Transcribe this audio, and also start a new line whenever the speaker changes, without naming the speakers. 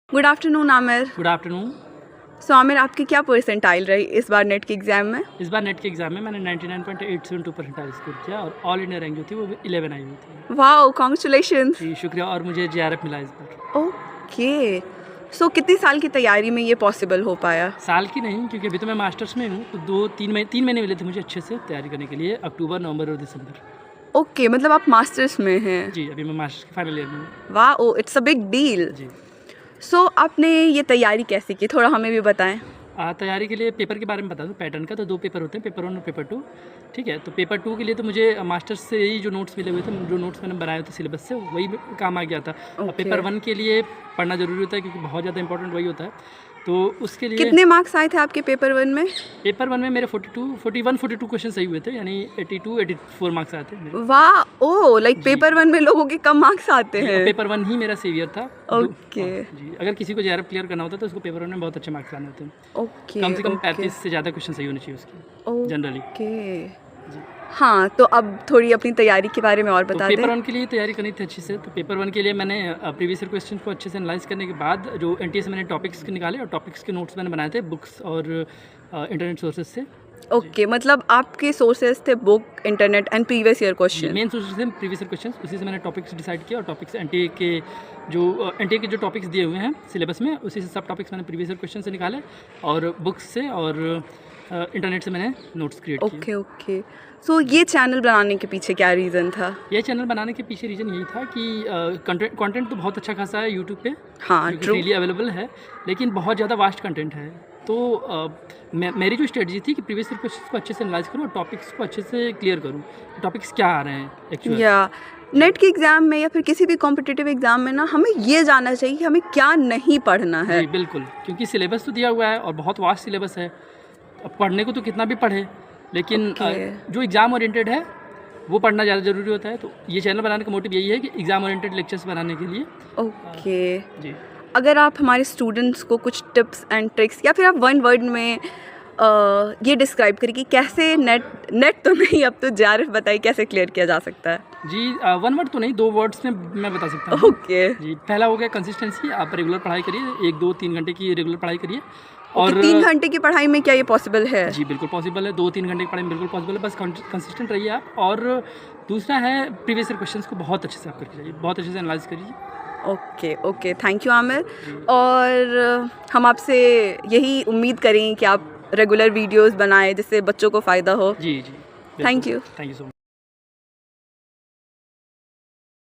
Good afternoon Aamir.
Good afternoon.
So Aamir, आपकी क्या percentile रही इस बार नेट के एग्ज़ाम में?
इस बार नेट के एग्ज़ाम में मैंने 99.872 परसेंटाइल स्कोर किया और ऑल इंडिया रैंक जो थी वो 11 आई हुई थी।
Wow, congratulations.
जी शुक्रिया। और मुझे JRF मिला इस बार।
ओके, सो कितनी साल की तैयारी में ये पॉसिबल हो पाया?
साल की नहीं, क्योंकि अभी तो मैं मास्टर्स में हूँ, तो 3 महीने मिले थे मुझे अच्छे से तैयारी करने के लिए, अक्टूबर, नवंबर और दिसंबर।
ओके, मतलब आप मास्टर्स में हैं?
जी, अभी मैं मास्टर्स के फाइनल ईयर में हूँ।
Wow, it's a big deal.
जी।
सो आपने ये तैयारी कैसे की, थोड़ा हमें भी बताएं।
तैयारी के लिए पेपर के बारे में बता दूँ, पैटर्न का तो 2 पेपर होते हैं, पेपर 1 और पेपर 2। ठीक है, तो पेपर 2 के लिए तो मुझे मास्टर्स से ही जो नोट्स मिले हुए थे, जो नोट्स मैंने बनाए थे सिलेबस से, वही काम आ गया था। पेपर 1 के लिए पढ़ना ज़रूरी होता है, क्योंकि बहुत ज़्यादा इंपॉर्टेंट वही होता है। तो उसके लिए
कितने मार्क्स आए थे आपके पेपर 1 में?
पेपर 1 में मेरे 42 क्वेश्चन सही हुए थे, यानी 84 मार्क्स आए थे मेरे।
वाह, ओ लाइक पेपर 1 में लोगों के कम मार्क्स आते हैं।
पेपर 1 ही मेरा सेवियर था।
ओके
जी, अगर किसी को JRF क्लियर करना होता है तो उसको पेपर 1 में बहुत अच्छे मार्क्स लाने होते हैं।
ओके,
कम से कम 35 से ज़्यादा क्वेश्चन सही होने चाहिए उसके जनरली।
ओके,
जी।
हाँ, तो अब थोड़ी अपनी तैयारी के बारे में और
तो
बता दें।
पेपर 1 के लिए तैयारी करनी थी अच्छे से। तो पेपर 1 के लिए मैंने प्रीवियस ईयर क्वेश्चन को अच्छे से एनालाइज करने के बाद जो NTA से मैंने टॉपिक्स के निकाले और टॉपिक्स के नोट्स मैंने बनाए थे बुक्स और इंटरनेट सोर्सेज से।
ओके, मतलब आपके सोर्सेज थे book, internet and previous year question.
Main sources थे प्रीवियस ईयर क्वेश्चन, उसी से मैंने टॉपिक्स डिसाइड किया और टॉपिक्स NTA के जो टॉपिक्स दिए हुए हैं सिलेबस में, उसी से सब टॉपिक्स मैंने प्रीवियस ईयर क्वेश्चन से निकाले और बुक्स से और इंटरनेट से मैंने नोट्स क्रिएट किए।
ओके, सो ये चैनल बनाने के पीछे क्या रीज़न था?
ये चैनल बनाने के पीछे रीज़न यही था कि कंटेंट तो बहुत अच्छा खासा है यूट्यूब पे,
हाँ,
जो फ्रीली अवेलेबल है, लेकिन बहुत ज़्यादा वास्ट कंटेंट है। तो मेरी जो स्ट्रेटजी थी कि प्रीवियस ईयर क्वेश्चंस को अच्छे से एनालाइज करूँ और टॉपिक्स को अच्छे से क्लियर करूँ, टॉपिक्स क्या आ रहे हैं एक्चुअली।
या नेट के एग्ज़ाम में या फिर किसी भी कॉम्पिटिटिव एग्ज़ाम में ना, हमें ये जानना चाहिए कि हमें क्या नहीं पढ़ना है।
जी बिल्कुल, क्योंकि सिलेबस तो दिया हुआ है और बहुत वास्ट सिलेबस है। अब पढ़ने को तो कितना भी पढ़े, लेकिन जो एग्ज़ाम ओरिएंटेड है वो पढ़ना ज़्यादा ज़रूरी होता है। तो ये चैनल बनाने का मोटिव यही है कि एग्ज़ाम ओरिएंटेड लेक्चर्स बनाने के लिए।
ओके,
जी।
अगर आप हमारे स्टूडेंट्स को कुछ टिप्स एंड ट्रिक्स या फिर आप 1 वर्ड में ये डिस्क्राइब करिए कि कैसे नेट तो नहीं, अब तो JRF बताइए कैसे क्लियर किया जा सकता है।
जी 1 वर्ड तो नहीं, 2 वर्ड्स में मैं बता सकता हूँ।
ओके
जी, पहला हो गया कंसिस्टेंसी। आप रेगुलर पढ़ाई करिए, 1, 2, 3 घंटे की रेगुलर पढ़ाई करिए। और
3 घंटे की पढ़ाई में क्या ये पॉसिबल है?
जी बिल्कुल पॉसिबल है, 2-3 घंटे की पढ़ाई में बिल्कुल पॉसिबल है, बस कंसिस्टेंट रहिए आप। और दूसरा है प्रीवियस ईयर क्वेश्चंस को बहुत अच्छे से आप करके जाइए, बहुत अच्छे से एनालाइज करिए।
Okay, thank you Aamir. और हम आपसे यही उम्मीद करें कि आप रेगुलर वीडियोस बनाएं जिससे बच्चों को फ़ायदा हो।
जी।
Thank you
so much.